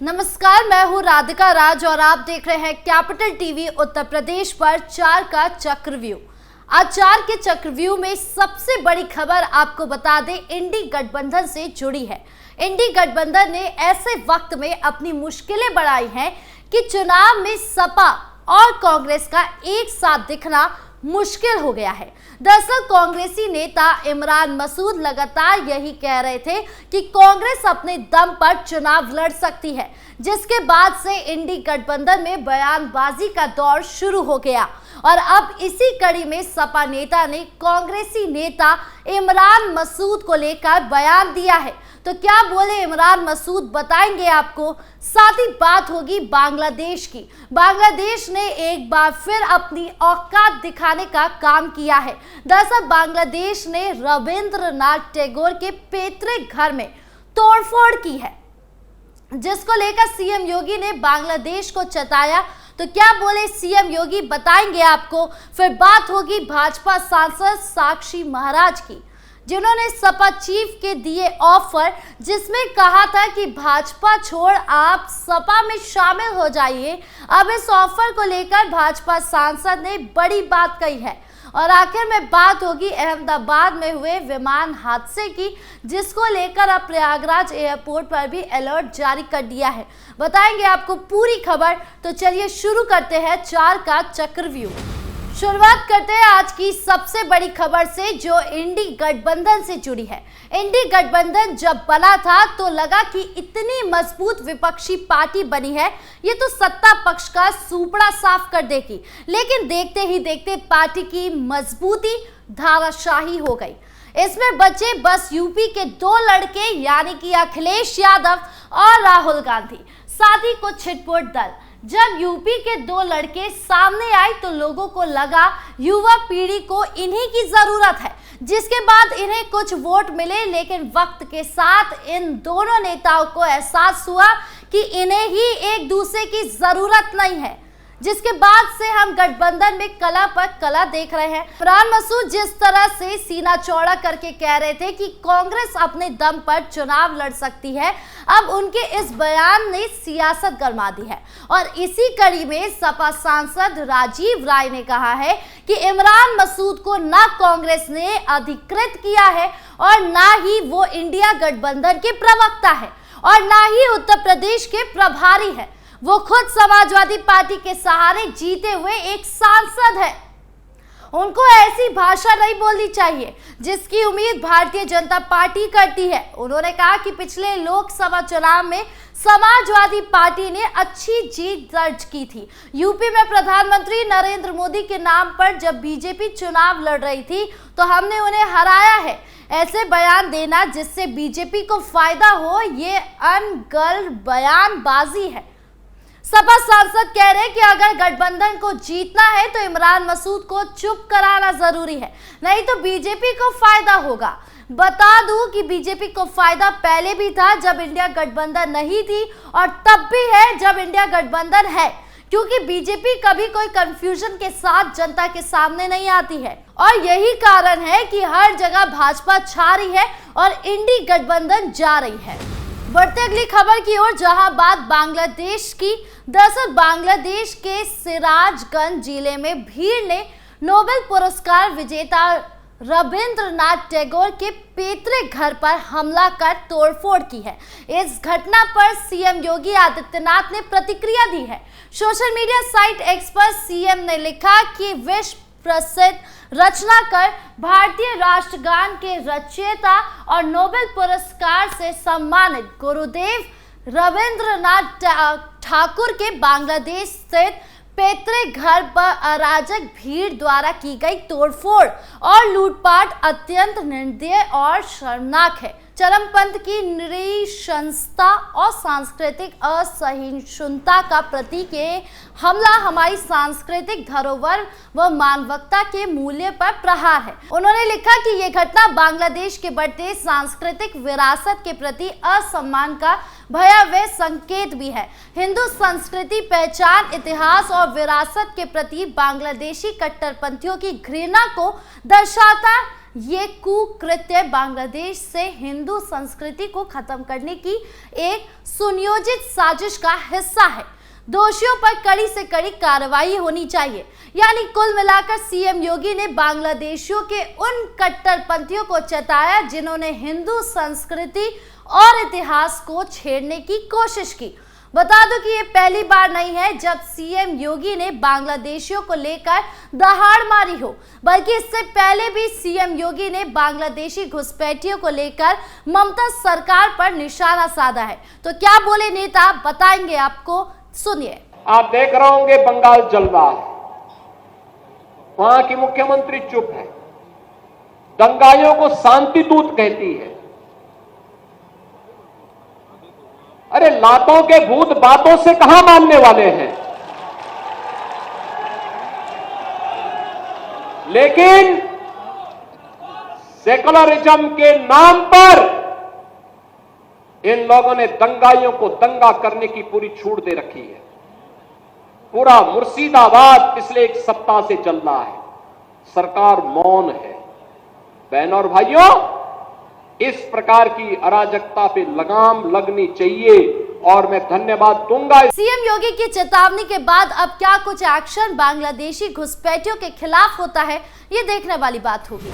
नमस्कार, मैं हूं राधिका राज और आप देख रहे हैं कैपिटल टीवी उत्तर प्रदेश पर 4 का चक्रव्यूह। आज 4 के चक्रव्यूह में सबसे बड़ी खबर आपको बता दें, इंडी गठबंधन से जुड़ी है। इंडी गठबंधन ने ऐसे वक्त में अपनी मुश्किलें बढ़ाई हैं कि चुनाव में सपा और कांग्रेस का एक साथ दिखना मुश्किल हो गया है। दरअसल कांग्रेसी नेता इमरान मसूद लगातार यही कह रहे थे कि कांग्रेस अपने दम पर चुनाव लड़ सकती है, जिसके बाद से इंडी गठबंधन में बयानबाजी का दौर शुरू हो गया और अब इसी कड़ी में सपा नेता ने कांग्रेसी नेता इमरान मसूद को लेकर बयान दिया है। तो क्या बोले इमरान मसूद, बताएंगे आपको। साथ ही बात होगी बांग्लादेश की। बांग्लादेश ने एक बार फिर अपनी औकात दिखाने का काम किया है। दरअसल बांग्लादेश ने रविंद्रनाथ टैगोर के पैतृक घर में तोड़फोड़ की है, जिसको लेकर सीएम योगी ने बांग्लादेश को चताया। तो क्या बोले सीएम योगी, बताएंगे आपको। फिर बात होगी भाजपा सांसद साक्षी महाराज की, जिन्होंने सपा चीफ के दिए ऑफर, जिसमें कहा था कि भाजपा छोड़ आप सपा में शामिल हो जाइए। अब इस ऑफर को लेकर भाजपा सांसद ने बड़ी बात कही है। और आखिर में बात होगी अहमदाबाद में हुए विमान हादसे की, जिसको लेकर अब प्रयागराज एयरपोर्ट पर भी अलर्ट जारी कर दिया है। बताएंगे आपको पूरी खबर। तो चलिए शुरू करते हैं 4 का चक्रव्यूह। शुरुआत करते हैं आज की सबसे बड़ी खबर से, जो इंडी गठबंधन से जुड़ी है। इंडी गठबंधन जब बना था तो लगा कि इतनी मजबूत विपक्षी पार्टी बनी है, ये तो सत्ता पक्ष का सुपड़ा साफ कर देगी। लेकिन देखते ही देखते पार्टी की मजबूती धाराशाही हो गई। इसमें बचे बस यूपी के 2 लड़के, यानी कि अखिलेश यादव और राहुल गांधी, साथ ही कुछ छिटपुट दल। जब यूपी के 2 लड़के सामने आए तो लोगों को लगा युवा पीढ़ी को इन्हीं की जरूरत है, जिसके बाद इन्हें कुछ वोट मिले। लेकिन वक्त के साथ इन दोनों नेताओं को एहसास हुआ कि इन्हें ही एक दूसरे की जरूरत नहीं है, जिसके बाद से हम गठबंधन में कला पर कला देख रहे हैं। इमरान मसूद जिस तरह से सीना चौड़ा करके कह रहे थे कि कांग्रेस अपने दम पर चुनाव लड़ सकती है, अब उनके इस बयान ने सियासत गरमा दी है। और इसी कड़ी में सपा सांसद राजीव राय ने कहा है कि इमरान मसूद को ना कांग्रेस ने अधिकृत किया है और ना ही वो इंडिया गठबंधन के प्रवक्ता है और ना ही उत्तर प्रदेश के प्रभारी है। वो खुद समाजवादी पार्टी के सहारे जीते हुए एक सांसद है। उनको ऐसी भाषा नहीं बोलनी चाहिए जिसकी उम्मीद भारतीय जनता पार्टी करती है। उन्होंने कहा कि पिछले लोकसभा चुनाव में समाजवादी पार्टी ने अच्छी जीत दर्ज की थी। यूपी में प्रधानमंत्री नरेंद्र मोदी के नाम पर जब बीजेपी चुनाव लड़ रही थी तो हमने उन्हें हराया है। ऐसे बयान देना जिससे बीजेपी को फायदा हो, ये अनगढ़ बयानबाजी है। सपा सांसद कह रहे हैं कि अगर गठबंधन को जीतना है तो इमरान मसूद को चुप कराना जरूरी है, नहीं तो बीजेपी को फायदा होगा। बता दूं कि बीजेपी को फायदा पहले भी था जब इंडिया गठबंधन नहीं थी, और तब भी है जब इंडिया गठबंधन है, क्योंकि बीजेपी कभी कोई कंफ्यूजन के साथ जनता के सामने नहीं आती है। और यही कारण है कि हर जगह भाजपा छा रही है और इंडी गठबंधन जा रही है। बढ़ते अगली खबर की ओर, जहां बात बांग्लादेश की। दरअसल बांग्लादेश के सिराजगंज जिले में भीड़ ने नोबेल पुरस्कार विजेता रविंद्रनाथ टैगोर के पैतृक घर पर हमला कर तोड़फोड़ की है। इस घटना पर सीएम योगी आदित्यनाथ ने प्रतिक्रिया दी है। सोशल मीडिया साइट एक्स पर सीएम ने लिखा कि विश्व प्रसिद्ध रचनाकार, भारतीय राष्ट्रगान के रचयिता और नोबेल पुरस्कार से सम्मानित गुरुदेव रविंद्रनाथ ठाकुर के बांग्लादेश स्थित पैतृक घर पर अराजक भीड़ द्वारा की गई तोड़फोड़ और लूटपाट अत्यंत निंदनीय और शर्मनाक है। चरमपंथ की नृशंसता और सांस्कृतिक असहिष्णुता का प्रतीक है। हमला हमारी सांस्कृतिक धरोहर व मानवता के मूल्य पर प्रहार है। उन्होंने लिखा कि यह घटना बांग्लादेश के बढ़ते सांस्कृतिक विरासत के प्रति असम्मान का भयावह संकेत भी है। हिंदू संस्कृति, पहचान, इतिहास और विरासत के प्रति बांग्लादेशी कट्टरपंथियों की घृणा को दर्शाता ये कुकृत्य बांग्लादेश से हिंदू संस्कृति को खत्म करने की एक सुनियोजित साजिश का हिस्सा है। दोषियों पर कड़ी से कड़ी कार्रवाई होनी चाहिए। यानी कुल मिलाकर सीएम योगी ने बांग्लादेशियों के उन कट्टरपंथियों को चेताया जिन्होंने हिंदू संस्कृति और इतिहास को छेड़ने की कोशिश की। बता दूं कि ये पहली बार नहीं है जब सीएम योगी ने बांग्लादेशियों को लेकर दहाड़ मारी हो, बल्कि इससे पहले भी सीएम योगी ने बांग्लादेशी घुसपैठियों को लेकर ममता सरकार पर निशाना साधा है। तो क्या बोले नेता, बताएंगे आपको, सुनिए। आप देख रहे होंगे बंगाल जल रहा है, वहां की मुख्यमंत्री चुप है, दंगाइयों को शांति दूत कहती है। अरे लातों के भूत बातों से कहां मानने वाले हैं। लेकिन सेकुलरिज्म के नाम पर इन लोगों ने दंगाइयों को दंगा करने की पूरी छूट दे रखी है। पूरा मुर्शिदाबाद पिछले एक सप्ताह से चल रहा है, सरकार मौन है। बहनों और भाइयों, इस प्रकार की अराजकता पे लगाम लगनी चाहिए और मैं धन्यवाद दूंगा। सीएम योगी की चेतावनी के बाद अब क्या कुछ एक्शन बांग्लादेशी घुसपैठियों के खिलाफ होता है, ये देखने वाली बात होगी।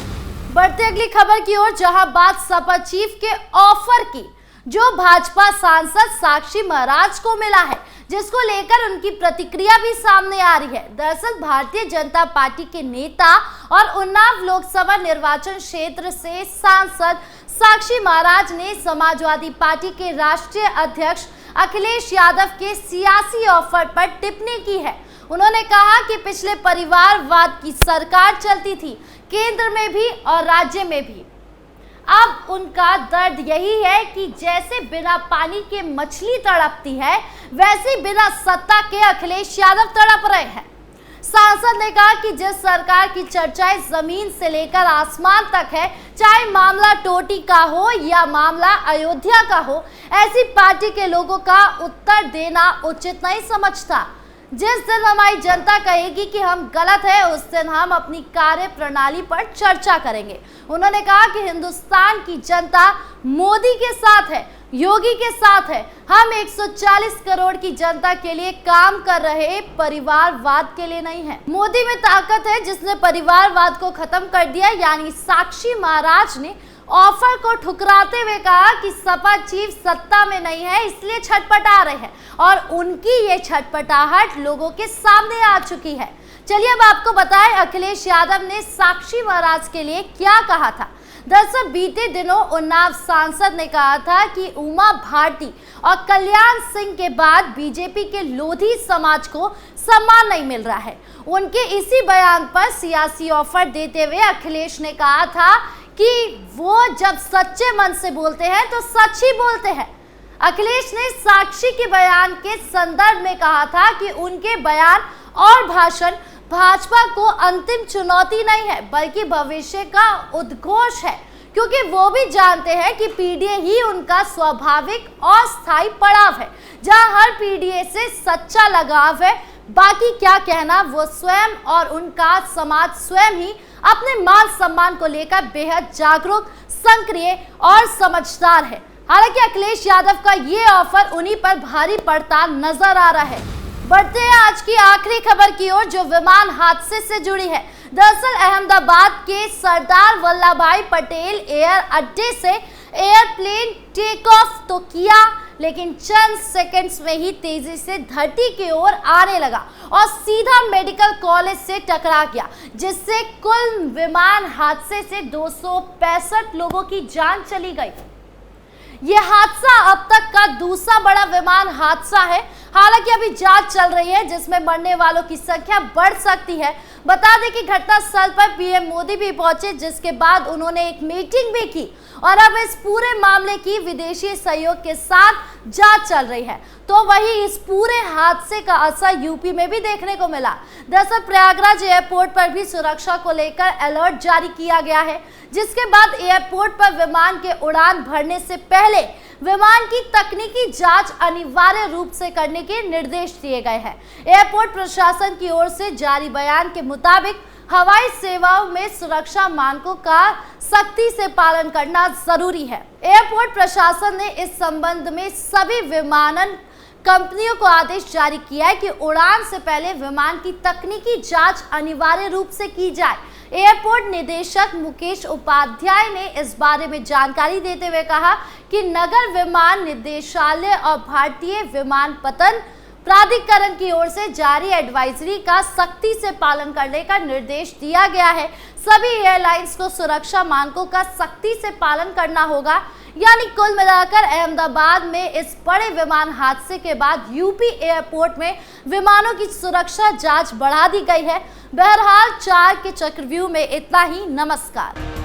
बढ़ते अगली खबर की ओर, जहां बात सपा चीफ के ऑफर की जो भाजपा सांसद साक्षी महाराज को मिला है, जिसको लेकर उनकी प्रतिक्रिया भी सामने आ रही है। दरअसल भारतीय जनता पार्टी के नेता और उन्नाव लोकसभा निर्वाचन क्षेत्र से सांसद साक्षी महाराज ने समाजवादी पार्टी के राष्ट्रीय अध्यक्ष अखिलेश यादव के सियासी ऑफर पर टिप्पणी की है। उन्होंने कहा कि पिछले परिवारवाद की सरकार चलती थी, केंद्र में भी और राज्य में भी। अब उनका दर्द यही है कि जैसे बिना पानी के मछली तड़पती है, वैसे बिना सत्ता के अखिलेश यादव तड़प रहे हैं। सांसद ने कहा कि जिस सरकार की चर्चाएं जमीन से लेकर आसमान तक है, चाहे मामला टोटी का हो या मामला अयोध्या का हो, ऐसी पार्टी के लोगों का उत्तर देना उचित नहीं समझता। जिस दिन हमारी जनता कहेगी कि हम गलत है, उस दिन हम अपनी कार्य प्रणाली पर चर्चा करेंगे। उन्होंने कहा कि हिंदुस्तान की जनता मोदी के साथ है, योगी के साथ है। हम 140 करोड़ की जनता के लिए काम कर रहे, परिवारवाद के लिए नहीं है। मोदी में ताकत है जिसने परिवारवाद को खत्म कर दिया। यानी साक्षी महाराज ने ऑफर को ठुकराते हुए कहा कि सपा चीफ सत्ता में नहीं है, इसलिए छटपटा रहे हैं और उनकी ये छटपटाहट लोगों के सामने आ चुकी है। चलिए अब आपको बताएं अखिलेश यादव ने साक्षी महाराज के लिए क्या कहा था। दरअसल बीते दिनों उन्नाव सांसद ने कहा था कि उमा भारती और कल्याण सिंह के बाद बीजेपी के लोधी समाज को सम्मान नहीं मिल रहा है। उनके इसी बयान पर सियासी ऑफर देते हुए अखिलेश ने कहा था कि वो जब सच्चे मन से बोलते हैं तो सच ही बोलते हैं। अखिलेश ने साक्षी के बयान के संदर्भ में कहा था कि उनके बयान और भाषण भाजपा को अंतिम चुनौती नहीं है, बल्कि भविष्य का उद्घोष है, क्योंकि वो भी जानते हैं कि पीडीए ही उनका स्वाभाविक और स्थायी पड़ाव है, जहां हर पीडीए से सच्चा लगाव है। बाकी क्या कहना, वो स्वयं और उनका समाज स्वयं ही अपने मान सम्मान को लेकर बेहद जागरूक, सक्रिय और समझदार है। हालांकि अखिलेश यादव का ये ऑफर उन्हीं पर भारी पड़ता नजर आ रहा है। बढ़ते हैं आज की आखिरी खबर की ओर, जो विमान हादसे से जुड़ी है। दरअसल अहमदाबाद के सरदार वल्लभ भाई पटेल एयर अड्डे से एयरप्लेन टेक ऑफ तो किया, लेकिन चंद सेकंड्स में ही तेजी से धरती की ओर आने लगा और सीधा मेडिकल कॉलेज से टकरा गया, जिससे कुल विमान हादसे से 265 लोगों की जान चली गई। यह हादसा अब तक का दूसरा बड़ा विमान हादसा है। हालांकि अभी जांच चल रही है, जिसमें मरने वालों की संख्या बढ़ सकती है। बता दें कि घटनास्थल पर पीएम मोदी भी पहुंचे, जिसके बाद उन्होंने एक मीटिंग भी की और अब इस पूरे मामले की विदेशी सहयोग के साथ जांच चल रही है। तो वही इस पूरे हादसे का असर यूपी में भी देखने को मिला। दरअसल प्रयागराज एयरपोर्ट पर भी सुरक्षा को लेकर अलर्ट जारी किया गया है, जिसके बाद एयरपोर्ट पर विमान के उड़ान भरने से पहले विमान की तकनीकी जांच अनिवार्य रूप से करने के निर्देश दिए गए हैं। एयरपोर्ट प्रशासन की ओर से जारी बयान के मुताबिक हवाई सेवाओं में सुरक्षा मानकों का सख्ती से पालन करना जरूरी है। एयरपोर्ट प्रशासन ने इस संबंध में सभी विमानन कंपनियों को आदेश जारी किया है कि उड़ान से पहले विमान की तकनीकी जांच अनिवार्य रूप से की जाए। एयरपोर्ट निदेशक मुकेश उपाध्याय ने इस बारे में जानकारी देते हुए कहा कि नगर विमान निदेशालय और भारतीय विमानपत्तन प्राधिकरण की ओर से जारी एडवाइजरी का सख्ती से पालन करने का निर्देश दिया गया है। सभी एयरलाइंस को सुरक्षा मानकों का सख्ती से पालन करना होगा। यानी कुल मिलाकर अहमदाबाद में इस बड़े विमान हादसे के बाद यूपी एयरपोर्ट में विमानों की सुरक्षा जांच बढ़ा दी गई है। बहरहाल 4 के चक्रव्यूह में इतना ही। नमस्कार।